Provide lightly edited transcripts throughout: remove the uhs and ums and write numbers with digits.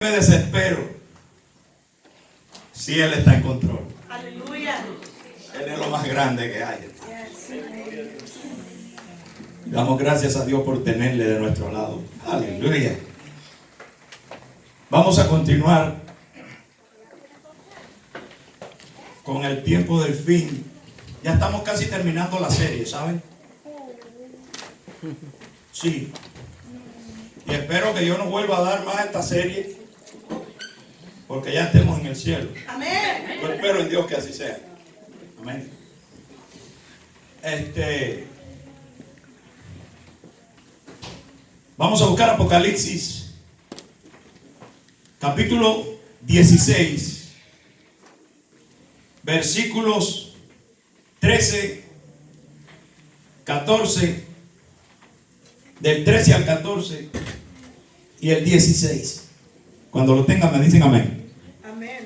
Me desespero si Él está en control. Aleluya. Él es lo más grande que hay. Damos gracias a Dios por tenerle de nuestro lado. Aleluya. Vamos a continuar con el tiempo del fin. Ya estamos casi terminando la serie, ¿saben? Sí. Y espero que yo no vuelva a dar más esta serie, porque ya estemos en el cielo. Amén. Yo espero en Dios que así sea. Amén. Vamos a buscar Apocalipsis, capítulo 16, versículos 13, 14, del 13 al 14 y el 16. Cuando lo tengan me dicen amén. Amén.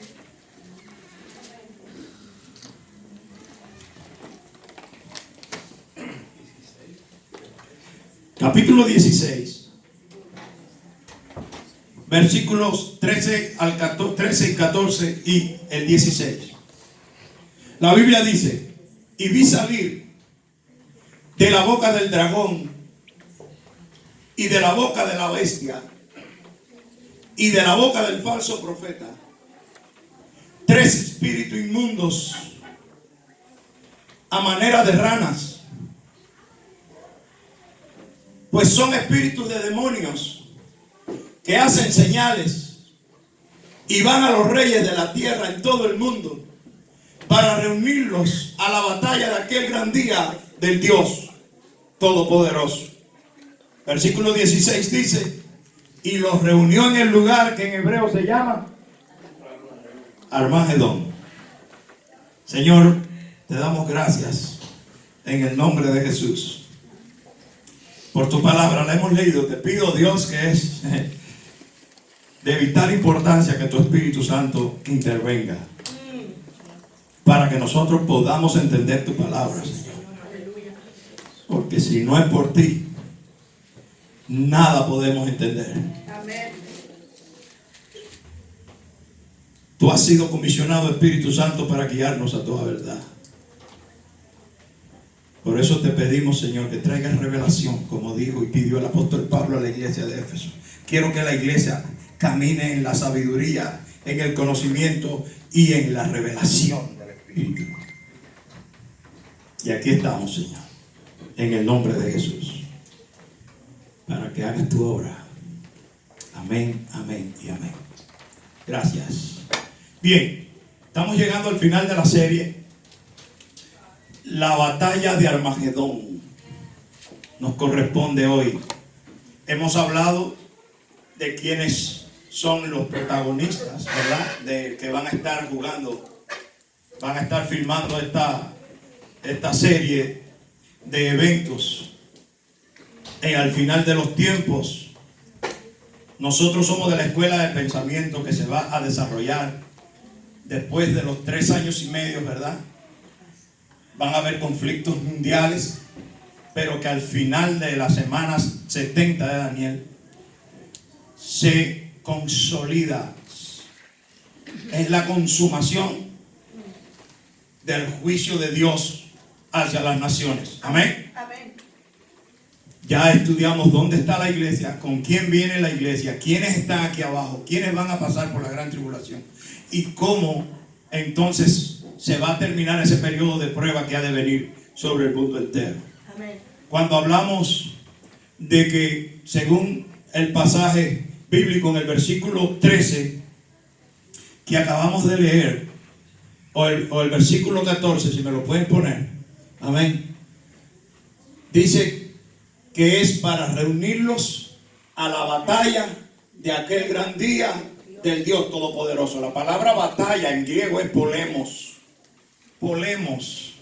Capítulo 16, versículos 13 al 14, 13 y 14 y el 16. La Biblia dice: y vi salir de la boca del dragón y de la boca de la bestia y de la boca del falso profeta tres espíritus inmundos a manera de ranas, pues son espíritus de demonios que hacen señales y van a los reyes de la tierra en todo el mundo para reunirlos a la batalla de aquel gran día del Dios Todopoderoso. Versículo 16 dice: y los reunió en el lugar que en hebreo se llama Armagedón. Señor, te damos gracias en el nombre de Jesús por tu palabra. La hemos leído. Te pido, Dios, que es de vital importancia que tu Espíritu Santo intervenga para que nosotros podamos entender tu palabra, Señor. Porque si no es por ti, nada podemos entender. Amén. Tú has sido comisionado, Espíritu Santo, para guiarnos a toda verdad. Por eso te pedimos, Señor, que traigas revelación, como dijo y pidió el apóstol Pablo a la iglesia de Éfeso. Quiero que la iglesia camine en la sabiduría, en el conocimiento y en la revelación del Espíritu. Y aquí estamos, Señor, en el nombre de Jesús, para que hagas tu obra. Amén, amén y amén. Gracias. Bien, estamos llegando al final de la serie. La batalla de Armagedón nos corresponde hoy. Hemos hablado de quiénes son los protagonistas, ¿verdad? De que van a estar jugando, van a estar filmando esta serie de eventos. Al final de los tiempos, nosotros somos de la escuela de pensamiento que se va a desarrollar después de los 3 años y medio, ¿verdad? Van a haber conflictos mundiales, pero que al final de las semanas 70 de Daniel se consolida. Es la consumación del juicio de Dios hacia las naciones. Amén. Amén. Ya estudiamos dónde está la iglesia, con quién viene la iglesia, quiénes están aquí abajo, quiénes van a pasar por la gran tribulación y cómo entonces se va a terminar ese periodo de prueba que ha de venir sobre el mundo entero. Amén. Cuando hablamos de que, según el pasaje bíblico en el versículo 13 que acabamos de leer, o el versículo 14, si me lo pueden poner, amén, dice que es para reunirlos a la batalla de aquel gran día del Dios Todopoderoso. La palabra batalla en griego es polemos. Polemos.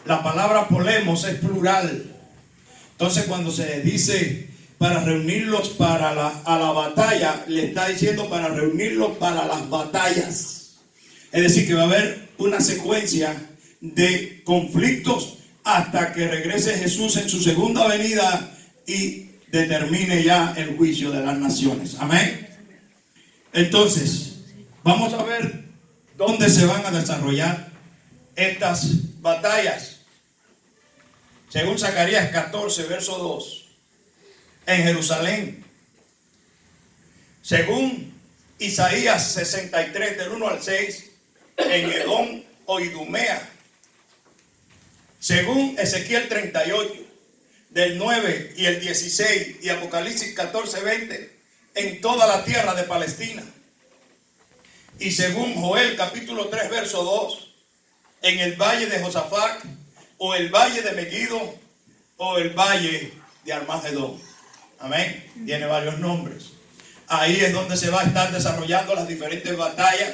La palabra polemos es plural. Entonces, cuando se dice para reunirlos a la batalla, le está diciendo para reunirlos para las batallas. Es decir, que va a haber una secuencia de conflictos hasta que regrese Jesús en su segunda venida y determine ya el juicio de las naciones. Amén. Entonces, vamos a ver dónde se van a desarrollar estas batallas. Según Zacarías 14, verso 2, en Jerusalén. Según Isaías 63, del 1 al 6, en Edom o Idumea. Según Ezequiel 38, del 9 y el 16, y Apocalipsis 14, 20, en toda la tierra de Palestina. Y según Joel capítulo 3, verso 2, en el valle de Josafat, o el valle de Megiddo, o el valle de Armagedón. Amén. Tiene varios nombres. Ahí es donde se va a estar desarrollando las diferentes batallas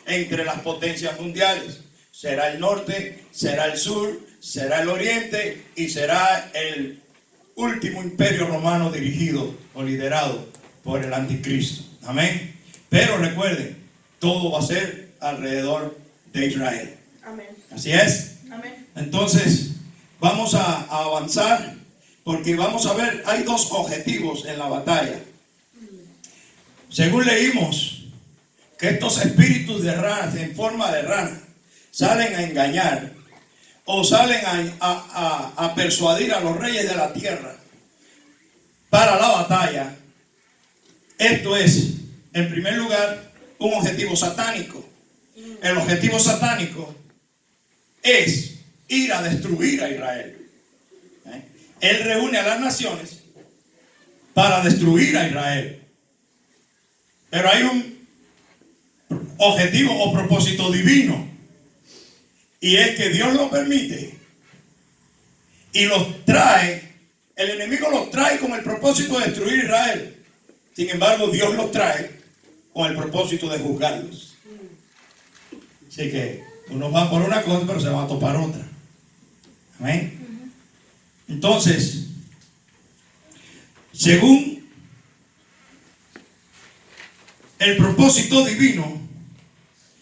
entre las potencias mundiales. Será el norte, será el sur, será el oriente y será el último imperio romano dirigido o liderado por el anticristo. Amén. Pero recuerden, todo va a ser alrededor de Israel. Amén. Así es. Amén. Entonces, vamos a avanzar porque vamos a ver, hay dos objetivos en la batalla. Según leímos, que estos espíritus de ranas en forma de rana salen a engañar o salen a persuadir a los reyes de la tierra para la batalla. Esto es, en primer lugar, un objetivo satánico. El objetivo satánico es ir a destruir a Israel. Él reúne a las naciones para destruir a Israel. Pero hay un objetivo o propósito divino. Y es que Dios lo permite. Y los trae. El enemigo los trae con el propósito de destruir a Israel. Sin embargo, Dios los trae con el propósito de juzgarlos. Así que unos van por una cosa, pero se van a topar otra. Amén. Entonces, según el propósito divino,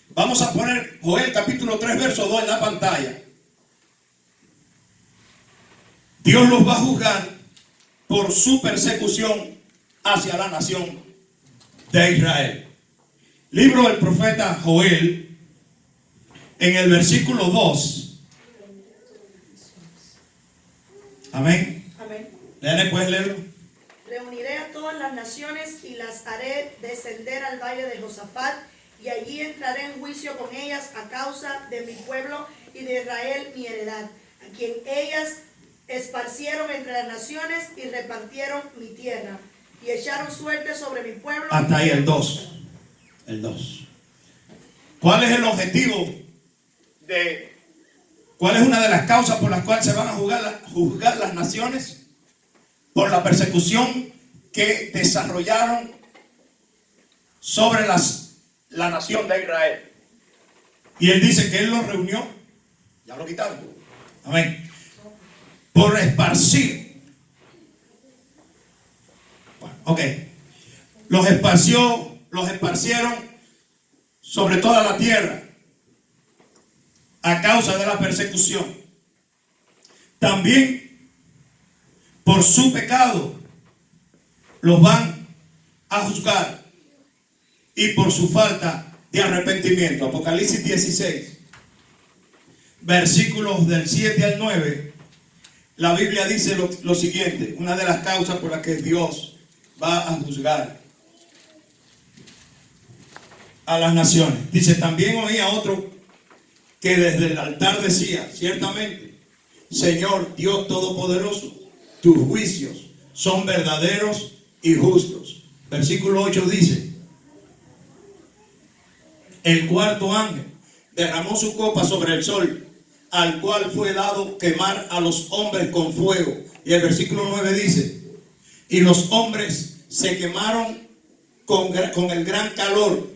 vamos a poner Joel capítulo 3, verso 2 en la pantalla. Dios los va a juzgar por su persecución hacia la nación de Israel. Libro del profeta Joel, en el versículo 2. Amén. Amén. Léale, puedes leerlo. Reuniré a todas las naciones y las haré descender al valle de Josafat, y allí entraré en juicio con ellas a causa de mi pueblo y de Israel mi heredad, a quien ellas esparcieron entre las naciones y repartieron mi tierra, y echaron suerte sobre mi pueblo. Hasta ahí el 2. El 2. ¿Cuál es el objetivo de... ¿Cuál es una de las causas por las cuales se van a juzgar las naciones? Por la persecución que desarrollaron sobre la nación de Israel. Y él dice que él los reunió. Ya lo quitaron. Amén. Por esparcir. Bueno, ok. Los esparcieron sobre toda la tierra a causa de la persecución. También por su pecado los van a juzgar, y por su falta de arrepentimiento. Apocalipsis 16, versículos del 7 al 9, la Biblia dice lo siguiente, una de las causas por las que Dios va a juzgar a las naciones. Dice, también oía otro que desde el altar decía, ciertamente, Señor Dios Todopoderoso, tus juicios son verdaderos y justos. Versículo 8 dice, el cuarto ángel derramó su copa sobre el sol, al cual fue dado quemar a los hombres con fuego. Y el versículo 9 dice, y los hombres se quemaron con el gran calor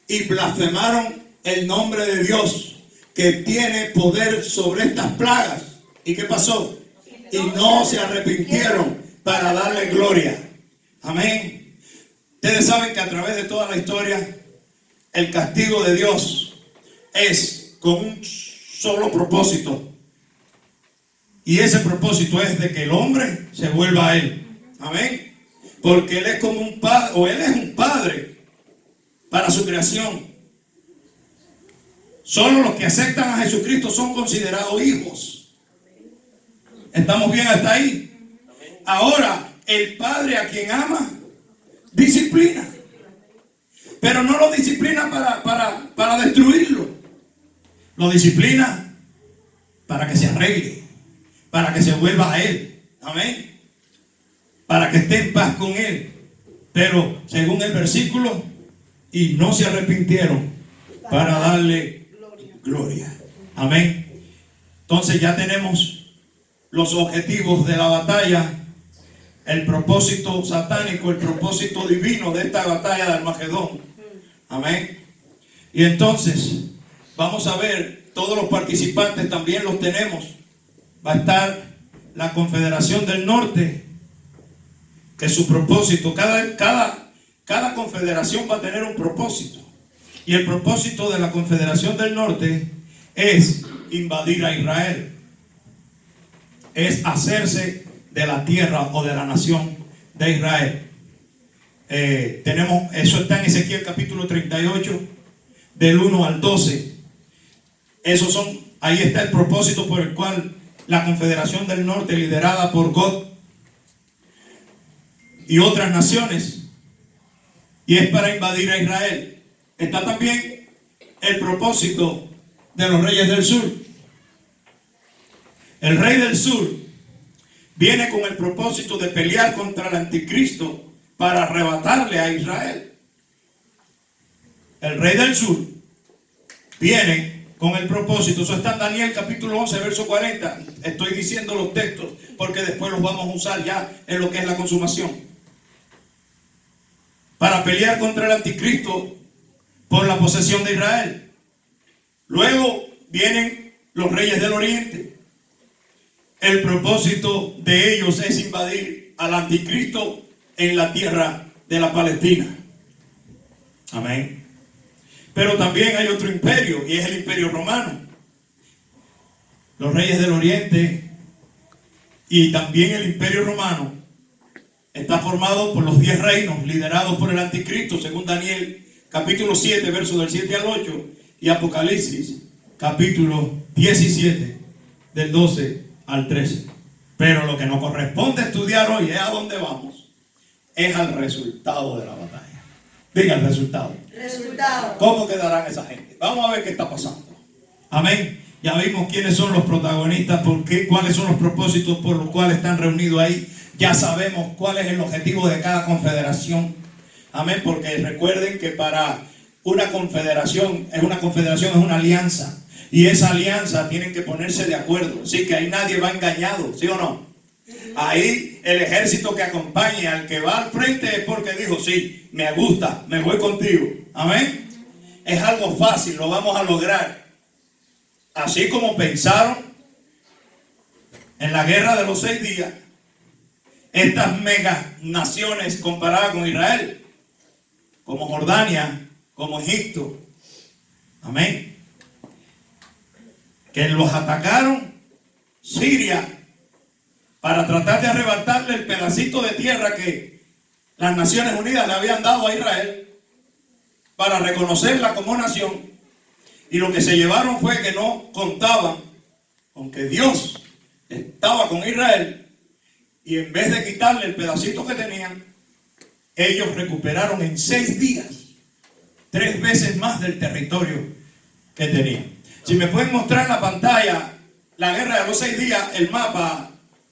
y blasfemaron el nombre de Dios, que tiene poder sobre estas plagas. ¿Y qué pasó? Y no se arrepintieron para darle gloria. Amén. Ustedes saben que a través de toda la historia, el castigo de Dios es con un solo propósito. Y ese propósito es de que el hombre se vuelva a Él. Amén. Porque Él es como un padre, o Él es un padre para su creación. Solo los que aceptan a Jesucristo son considerados hijos. ¿Estamos bien hasta ahí? Ahora, el Padre a quien ama, disciplina. Pero no lo disciplina para destruirlo. Lo disciplina para que se arregle, para que se vuelva a Él. Amén. Para que esté en paz con Él. Pero según el versículo, y no se arrepintieron para darle gloria. Amén. Entonces ya tenemos los objetivos de la batalla, el propósito satánico, el propósito divino de esta batalla de Armagedón. Amén. Y entonces vamos a ver, todos los participantes también los tenemos. Va a estar la Confederación del Norte, que su propósito, cada confederación va a tener un propósito. Y el propósito de la Confederación del Norte es invadir a Israel. Es hacerse de la tierra o de la nación de Israel. Eso está en Ezequiel capítulo 38, del 1 al 12. Ahí está el propósito por el cual la Confederación del Norte, liderada por Gog y otras naciones, y es para invadir a Israel. Está también el propósito de los reyes del sur. El rey del sur viene con el propósito de pelear contra el anticristo para arrebatarle a Israel. El rey del sur viene con el propósito. Eso está en Daniel capítulo 11, verso 40. Estoy diciendo los textos porque después los vamos a usar ya en lo que es la consumación. Para pelear contra el anticristo por la posesión de Israel. Luego vienen los reyes del oriente. El propósito de ellos es invadir al anticristo en la tierra de la Palestina. Amén. Pero también hay otro imperio, y es el imperio romano. Los reyes del oriente y también el imperio romano está formado por los 10 reinos liderados por el anticristo, según Daniel capítulo 7, versos del 7 al 8, y Apocalipsis capítulo 17, del 12 al 13. Pero lo que nos corresponde estudiar hoy es a dónde vamos. Es al resultado de la batalla. Diga el resultado. ¿Cómo quedarán esa gente? Vamos a ver qué está pasando. Amén. Ya vimos quiénes son los protagonistas, cuáles son los propósitos por los cuales están reunidos ahí. Ya sabemos cuál es el objetivo de cada confederación. Amén. Porque recuerden que para una confederación es una alianza. Y esa alianza tienen que ponerse de acuerdo. Así que ahí nadie va engañado, ¿sí o no? Ahí el ejército que acompañe al que va al frente es porque dijo, sí, me gusta, me voy contigo. Amén. Es algo fácil, lo vamos a lograr. Así como pensaron en la guerra de los 6 días, estas mega naciones comparadas con Israel, como Jordania, como Egipto. Amén. Que los atacaron Siria para tratar de arrebatarle el pedacito de tierra que las Naciones Unidas le habían dado a Israel para reconocerla como nación. Y lo que se llevaron fue que no contaban con que Dios estaba con Israel, y en vez de quitarle el pedacito que tenían, ellos recuperaron en 6 días 3 veces más del territorio que tenían. Si me pueden mostrar en la pantalla la guerra de los 6 días, el mapa,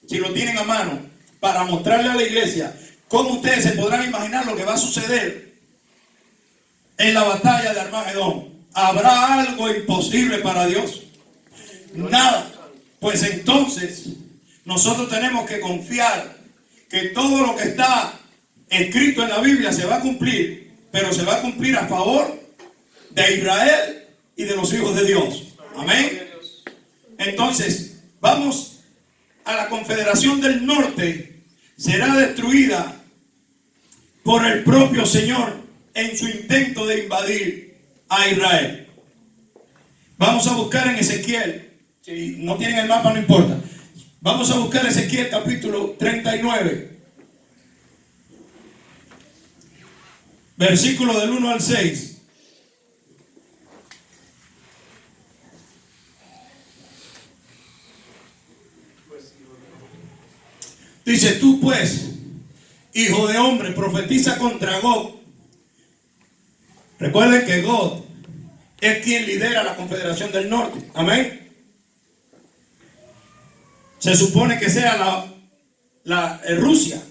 si lo tienen a mano, para mostrarle a la iglesia cómo ustedes se podrán imaginar lo que va a suceder en la batalla de Armagedón. ¿Habrá algo imposible para Dios? Nada. Pues entonces nosotros tenemos que confiar que todo lo que está escrito en la Biblia se va a cumplir, pero se va a cumplir a favor de Israel y de los hijos de Dios. Amén. Entonces, vamos a la Confederación del Norte. Será destruida por el propio Señor en su intento de invadir a Israel. Vamos a buscar en Ezequiel. Si no tienen el mapa, no importa. Vamos a buscar Ezequiel capítulo 39. Versículo del 1 al 6. Dice: tú pues, hijo de hombre, profetiza contra Gog. Recuerden que Gog es quien lidera la Confederación del Norte. Amén. Se supone que sea Rusia,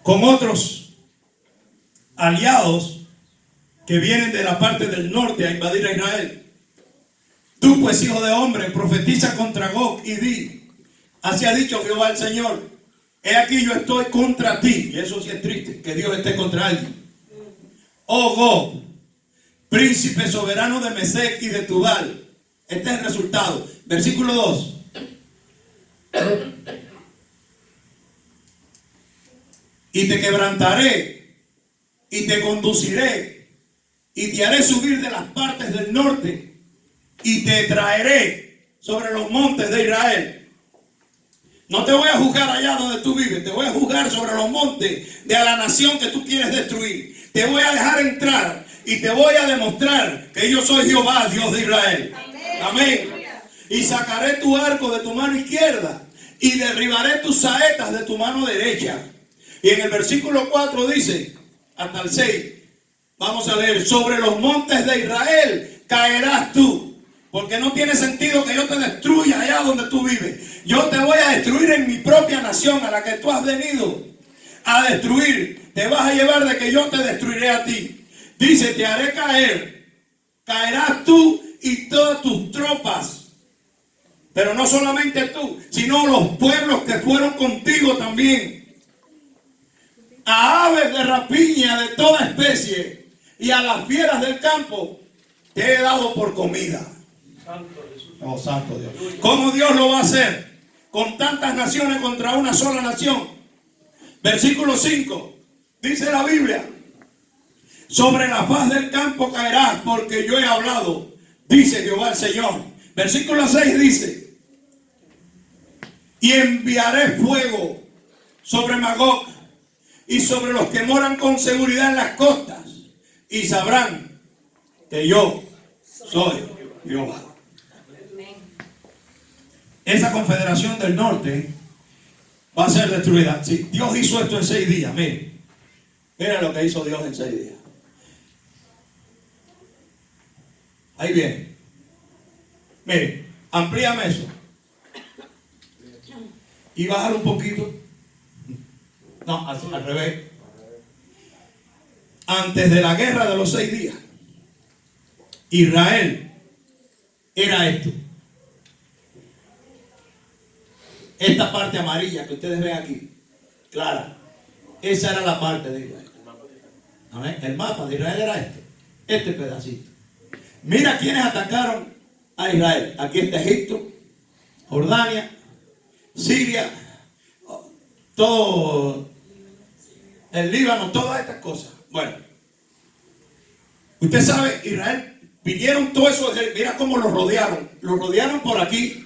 con otros aliados que vienen de la parte del norte a invadir a Israel. Tú pues, hijo de hombre, profetiza contra Gog y di: así ha dicho Jehová el Señor, he aquí yo estoy contra ti. Y eso sí es triste, que Dios esté contra alguien. Oh Gog, príncipe soberano de Mesec y de Tubal. Este es el resultado. Versículo 2. Y te quebrantaré y te conduciré y te haré subir de las partes del norte y te traeré sobre los montes de Israel. No te voy a juzgar allá donde tú vives, te voy a juzgar sobre los montes de la nación que tú quieres destruir. Te voy a dejar entrar y te voy a demostrar que yo soy Jehová, Dios de Israel. Amén. Y sacaré tu arco de tu mano izquierda y derribaré tus saetas de tu mano derecha. Y en el versículo 4 dice, hasta el 6, vamos a leer: sobre los montes de Israel caerás tú. Porque no tiene sentido que yo te destruya allá donde tú vives. Yo te voy a destruir en mi propia nación a la que tú has venido a destruir. Te vas a llevar de que yo te destruiré a ti. Dice: te haré caer. Caerás tú y todas tus tropas. Pero no solamente tú, sino los pueblos que fueron contigo también. A aves de rapiña de toda especie y a las fieras del campo te he dado por comida. Oh, santo Dios. ¿Cómo Dios lo va a hacer? Con tantas naciones contra una sola nación. Versículo 5. Dice la Biblia: sobre la faz del campo caerás, porque yo he hablado, dice Jehová el Señor. Versículo 6 dice: y enviaré fuego sobre Magog y sobre los que moran con seguridad en las costas, y sabrán que yo soy Jehová. Esa confederación del norte va a ser destruida. Sí, Dios hizo esto en 6 días. Miren lo que hizo Dios en 6 días. Ahí viene. Miren, amplíame eso. Y bajar un poquito. No, así, al revés. Antes de la guerra de los 6 días, Israel era esto. Esta parte amarilla que ustedes ven aquí, clara, esa era la parte de Israel. ¿Amén? El mapa de Israel era este pedacito. Mira quiénes atacaron a Israel. Aquí está Egipto, Jordania, Siria, todo el Líbano, todas estas cosas. Bueno, usted sabe, Israel, vinieron todos esos, mira cómo los rodearon por aquí.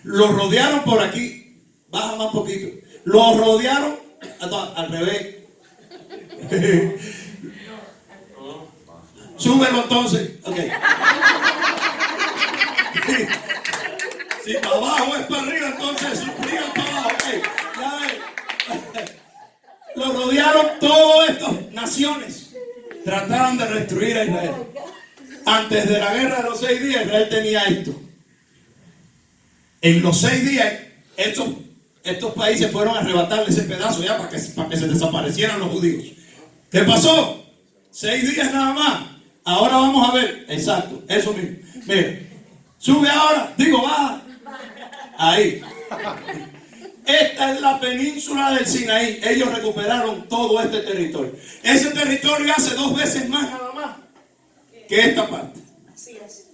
Los rodearon por aquí. Baja más poquito. Los rodearon al revés. Súbelo entonces. Ok. Si para abajo es para arriba, entonces arriba para abajo. Okay. Ya ves. Los rodearon todas estas naciones. Trataron de destruir a Israel. Antes de la guerra de los 6 días, Israel tenía esto. En los 6 días, estos países fueron a arrebatarle ese pedazo ya para que se desaparecieran los judíos. ¿Qué pasó? 6 días nada más. Ahora vamos a ver. Exacto, eso mismo. Mira, sube ahora, baja. Ahí. Esta es la península del Sinaí. Ellos recuperaron todo este territorio. Ese territorio hace 2 veces más nada más que esta parte. Así es.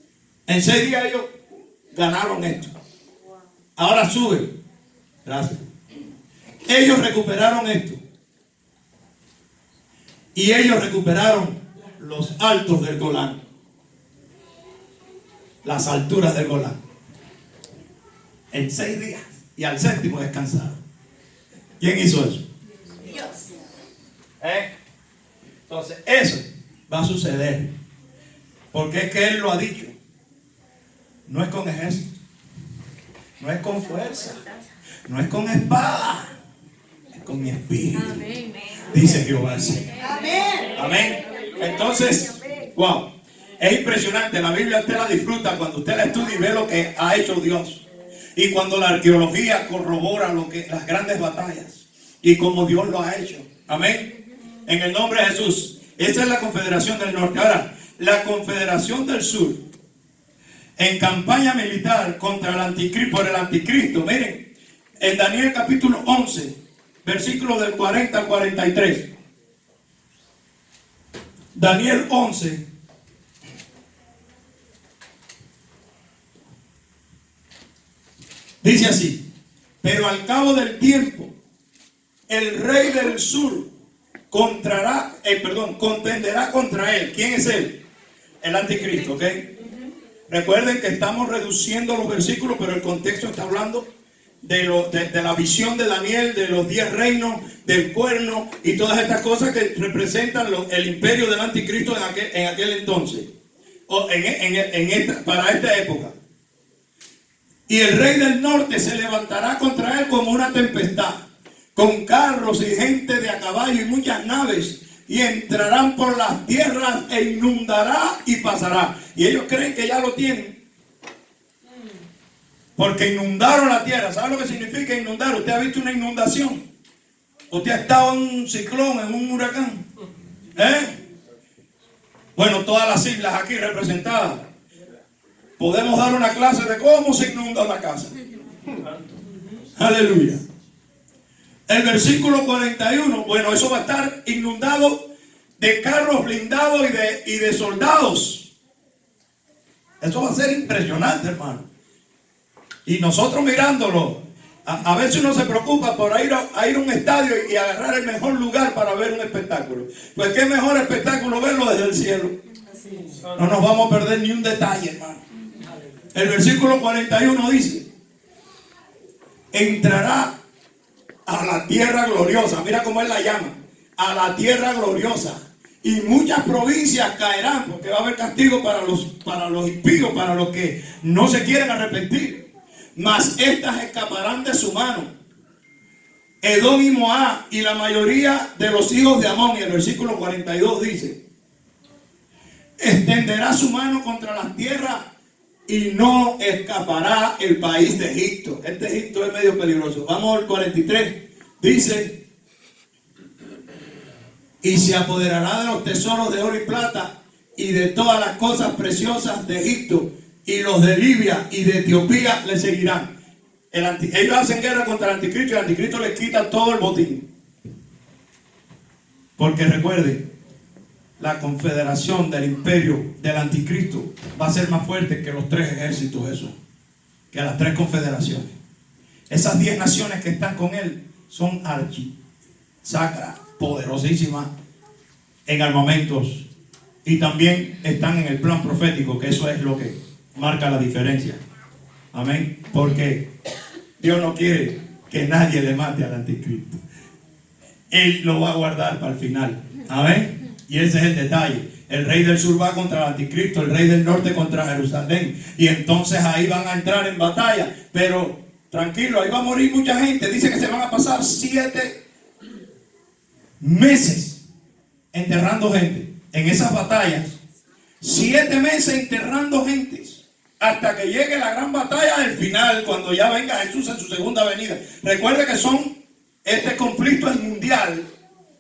En 6 días ellos ganaron esto. Ahora sube. Gracias. Ellos recuperaron esto. Y ellos recuperaron los altos del Golán. Las alturas del Golán. En 6 días. Y al 7º descansaron. ¿Quién hizo eso? Dios. Entonces, eso va a suceder. Porque es que Él lo ha dicho. No es con ejército. No es con fuerza, no es con espada, es con mi espíritu, dice Jehová. Amén. Amén. Entonces, wow, es impresionante. La Biblia usted la disfruta cuando usted la estudia y ve lo que ha hecho Dios. Y cuando la arqueología corrobora las grandes batallas y cómo Dios lo ha hecho. Amén. En el nombre de Jesús. Esa es la Confederación del Norte. Ahora, la Confederación del Sur, en campaña militar contra el anticristo, por el anticristo. Miren, en Daniel capítulo 11, versículos del 40 al 43. Daniel 11. Dice así: pero al cabo del tiempo, el rey del sur contenderá contra él. ¿Quién es él? El anticristo, ¿ok? Recuerden que estamos reduciendo los versículos, pero el contexto está hablando de la visión de Daniel, de los 10 reinos, del cuerno y todas estas cosas que representan el imperio del anticristo en aquel entonces, o para esta época. Y el rey del norte se levantará contra él como una tempestad, con carros y gente de a caballo y muchas naves, y entrarán por las tierras e inundará y pasará. Y ellos creen que ya lo tienen, porque inundaron la tierra. ¿Sabe lo que significa inundar? Usted ha visto una inundación. Usted ha estado en un ciclón, en un huracán. Bueno, todas las islas aquí representadas. Podemos dar una clase de cómo se inunda una casa. Aleluya. El versículo 41, bueno, eso va a estar inundado de carros blindados y de soldados. Eso va a ser impresionante, hermano. Y nosotros mirándolo, a veces uno se preocupa por ir a un estadio y agarrar el mejor lugar para ver un espectáculo. Pues qué mejor espectáculo verlo desde el cielo. No nos vamos a perder ni un detalle, hermano. El versículo 41 dice: entrará a la tierra gloriosa. Mira cómo él la llama: a la tierra gloriosa. Y muchas provincias caerán, porque va a haber castigo para los impíos, para los que no se quieren arrepentir. Mas estas escaparán de su mano. Edom y Moab y la mayoría de los hijos de Amón. Y el versículo 42 dice: extenderá su mano contra las tierras y no escapará el país de Egipto. Este Egipto es medio peligroso. Vamos al 43. Dice: y se apoderará de los tesoros de oro y plata y de todas las cosas preciosas de Egipto, y los de Libia y de Etiopía le seguirán. Ellos hacen guerra contra el anticristo y el anticristo les quita todo el botín. Porque recuerden, la confederación del imperio del anticristo va a ser más fuerte que los 3 ejércitos esos, que las 3 confederaciones. Esas 10 naciones que están con él son sacras, poderosísimas en armamentos, y también están en el plan profético, que eso es lo que marca la diferencia. Amén. Porque Dios no quiere que nadie le mate al anticristo. Él lo va a guardar para el final. Amén. Y ese es el detalle. El rey del sur va contra el anticristo, el rey del norte contra Jerusalén. Y entonces ahí van a entrar en batalla. Pero tranquilo, ahí va a morir mucha gente. Dice que se van a pasar 7 meses enterrando gente en esas batallas. 7 meses enterrando gentes, hasta que llegue la gran batalla del final, cuando ya venga Jesús en su segunda venida. Recuerde que este conflicto es mundial.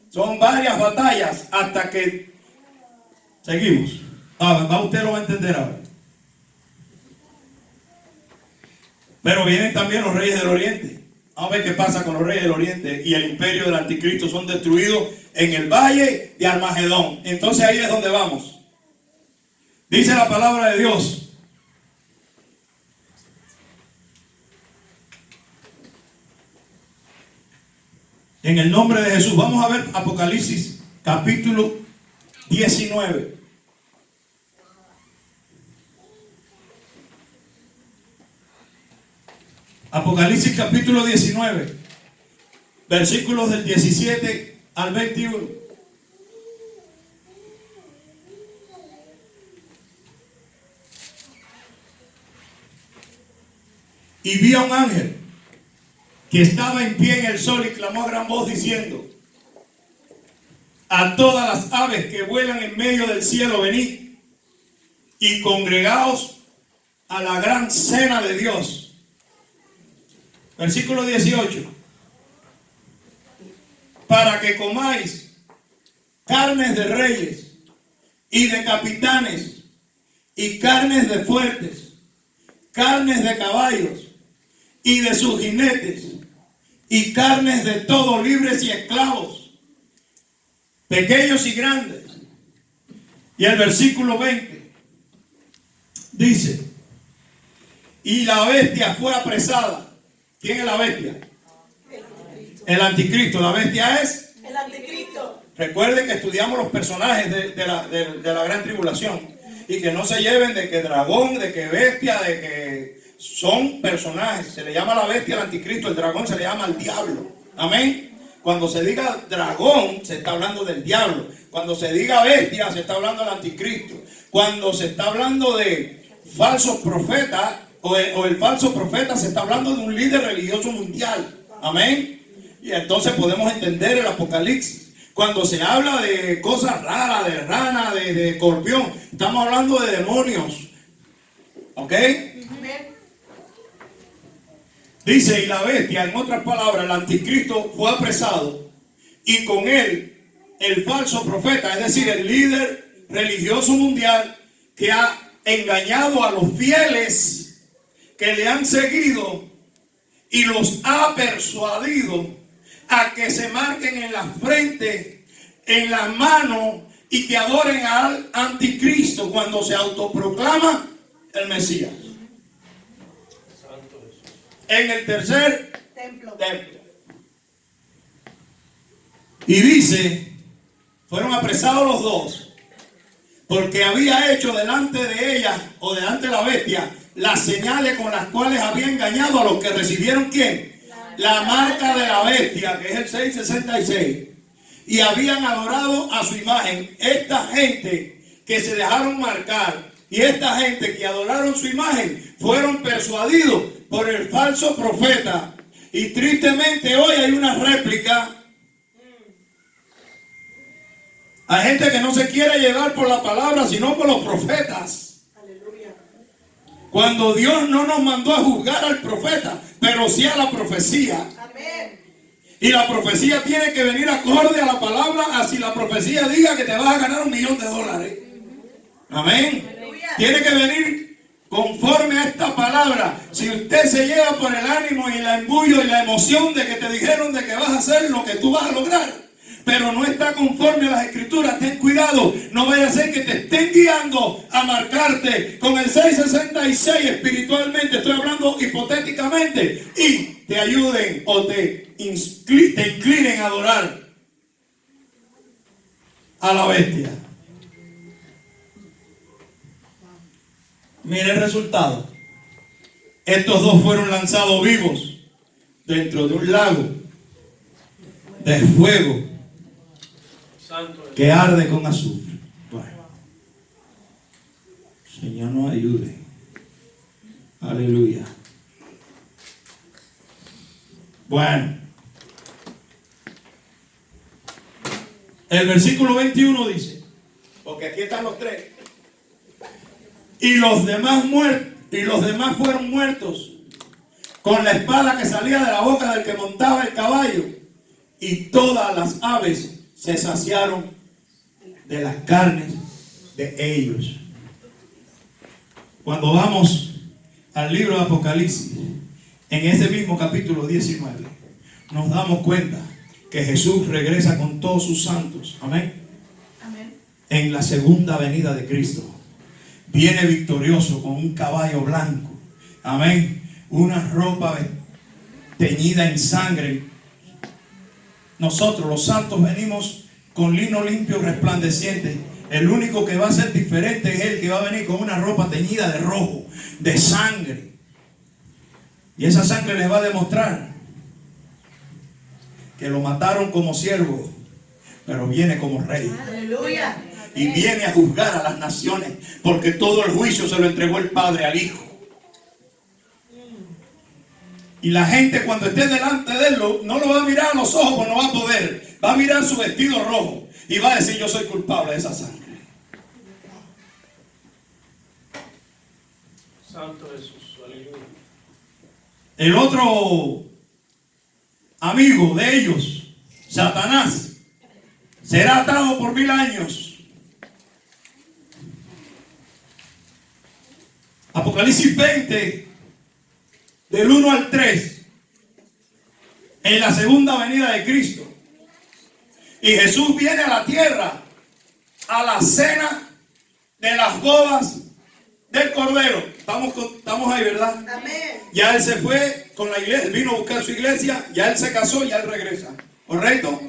Son varias batallas hasta que seguimos. Usted lo va a entender ahora. Pero vienen también los reyes del oriente. Vamos a ver qué pasa con los reyes del oriente. Y el imperio del anticristo son destruidos en el valle de Armagedón. Entonces ahí es donde vamos. Dice la palabra de Dios: en el nombre de Jesús. Vamos a ver Apocalipsis capítulo 19. Apocalipsis capítulo 19, versículos del 17 al 21. Y vi a un ángel que estaba en pie en el sol y clamó a gran voz diciendo: a todas las aves que vuelan en medio del cielo, venid y congregaos a la gran cena de Dios. Versículo 18. Para que comáis carnes de reyes y de capitanes y carnes de fuertes, carnes de caballos y de sus jinetes, y carnes de todos, libres y esclavos, pequeños y grandes. Y el versículo 20 dice: y la bestia fue apresada. ¿Quién es la bestia? El anticristo. La bestia es El anticristo. Recuerden que estudiamos los personajes de la gran tribulación, y que no se lleven de que dragón, de que bestia, de que son personajes. Se le llama la bestia al anticristo, el dragón se le llama al diablo. Amén. Cuando se diga dragón, se está hablando del diablo. Cuando se diga bestia, se está hablando del anticristo. Cuando se está hablando de falsos profetas o el falso profeta, se está hablando de un líder religioso mundial. Amén. Y entonces podemos entender el Apocalipsis. Cuando se habla de cosas raras, de rana, de escorpión, estamos hablando de demonios. ¿Ok? Amén. Dice: y la bestia, en otras palabras, el anticristo, fue apresado, y con él el falso profeta, es decir, el líder religioso mundial que ha engañado a los fieles que le han seguido y los ha persuadido a que se marquen en la frente, en la mano, y que adoren al anticristo cuando se autoproclama el Mesías. En el tercer templo. Y dice: fueron apresados los dos, porque había hecho delante de ella, o delante de la bestia, las señales con las cuales había engañado a los que recibieron, ¿quién? La marca de la bestia, que es el 666. Y habían adorado a su imagen. Esta gente que se dejaron marcar y esta gente que adoraron su imagen fueron persuadidos por el falso profeta. Y tristemente hoy hay una réplica. Hay gente que no se quiere llevar por la palabra, sino por los profetas. Aleluya. Cuando Dios no nos mandó a juzgar al profeta, pero sí a la profecía. Amén. Y la profecía tiene que venir acorde a la palabra. Así la profecía diga que te vas a ganar $1 millón. Amén. Aleluya. Tiene que venir conforme a esta palabra. Si usted se lleva por el ánimo y el embullo y la emoción de que te dijeron de que vas a hacer lo que tú vas a lograr, pero no está conforme a las escrituras, ten cuidado. No vaya a ser que te estén guiando a marcarte con el 666 espiritualmente. Estoy hablando hipotéticamente. Y te ayuden o te inclinen a adorar a la bestia. Mire el resultado. Estos dos fueron lanzados vivos dentro de un lago de fuego que arde con azufre. Bueno, Señor nos ayude. Aleluya. Bueno, el versículo 21 dice, porque aquí están los tres: y los demás fueron muertos con la espada que salía de la boca del que montaba el caballo, y todas las aves se saciaron de las carnes de ellos. Cuando vamos al libro de Apocalipsis, en ese mismo capítulo 19, nos damos cuenta que Jesús regresa con todos sus santos. Amén. Amén. En la segunda venida de Cristo. Viene victorioso con un caballo blanco. Amén. Una ropa teñida en sangre. Nosotros los santos venimos con lino limpio resplandeciente. El único que va a ser diferente es el que va a venir con una ropa teñida de rojo, de sangre. Y esa sangre les va a demostrar que lo mataron como siervo, pero viene como rey. Aleluya. Y viene a juzgar a las naciones, porque todo el juicio se lo entregó el Padre al Hijo. Y la gente cuando esté delante de él no lo va a mirar a los ojos, porque no va a poder. Va a mirar su vestido rojo y va a decir: yo soy culpable de esa sangre. Santo Jesús, aleluya. El otro amigo de ellos, Satanás, será atado por 1000 años. Apocalipsis 20, del 1 al 3, en la segunda venida de Cristo. Y Jesús viene a la tierra, a la cena de las bodas del Cordero. Estamos ahí, ¿verdad? Amén. Ya él se fue con la iglesia, vino a buscar su iglesia, ya él se casó, ya él regresa. ¿Correcto?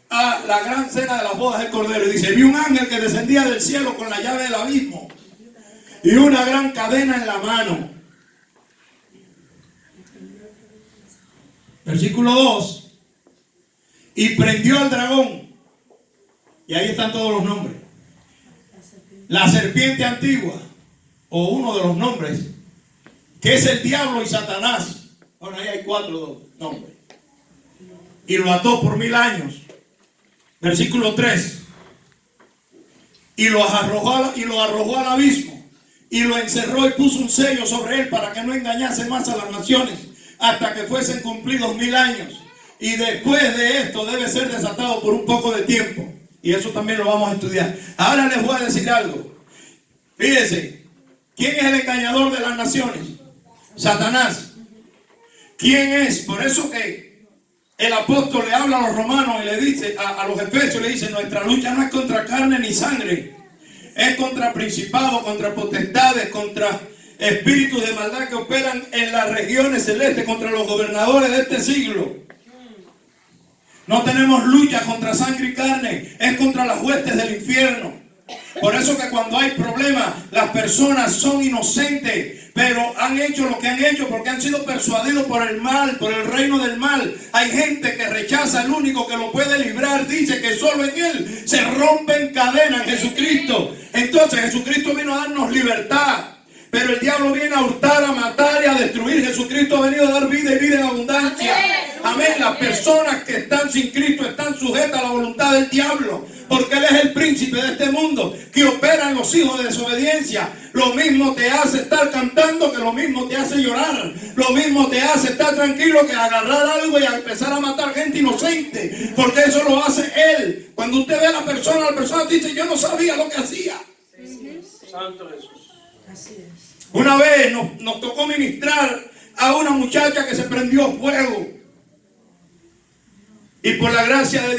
A la gran cena de las bodas del Cordero. Y dice: vi un ángel que descendía del cielo con la llave del abismo y una gran cadena en la mano. Versículo 2. Y prendió al dragón. Y ahí están todos los nombres. La serpiente antigua, o uno de los nombres, que es el diablo y Satanás. Bueno, ahí hay 4 nombres. Y lo ató por 1000 años. Versículo 3. Y lo arrojó al abismo. Y lo encerró y puso un sello sobre él para que no engañase más a las naciones hasta que fuesen cumplidos 1000 años. Y después de esto debe ser desatado por un poco de tiempo. Y eso también lo vamos a estudiar. Ahora les voy a decir algo. Fíjense. ¿Quién es el engañador de las naciones? Satanás. ¿Quién es? Por eso que el apóstol le habla a los romanos y le dice, a los efesios le dice: nuestra lucha no es contra carne ni sangre, es contra principados, contra potestades, contra espíritus de maldad que operan en las regiones celestes, contra los gobernadores de este siglo. No tenemos lucha contra sangre y carne, es contra las huestes del infierno. Por eso que cuando hay problemas, las personas son inocentes, pero han hecho lo que han hecho porque han sido persuadidos por el mal, por el reino del mal. Hay gente que rechaza al único que lo puede librar. Dice que solo en él se rompen cadenas, en Jesucristo. Entonces Jesucristo vino a darnos libertad. Pero el diablo viene a hurtar, a matar y a destruir. Jesucristo ha venido a dar vida y vida en abundancia. Amén. Las personas que están sin Cristo están sujetas a la voluntad del diablo, porque él es el príncipe de este mundo que opera en los hijos de desobediencia. Lo mismo te hace estar cantando que lo mismo te hace llorar. Lo mismo te hace estar tranquilo que agarrar algo y a empezar a matar gente inocente, porque eso lo hace él. Cuando usted ve a la persona dice: yo no sabía lo que hacía. Santo Jesús. Así es. Una vez nos tocó ministrar a una muchacha que se prendió fuego. Y por la gracia de Dios,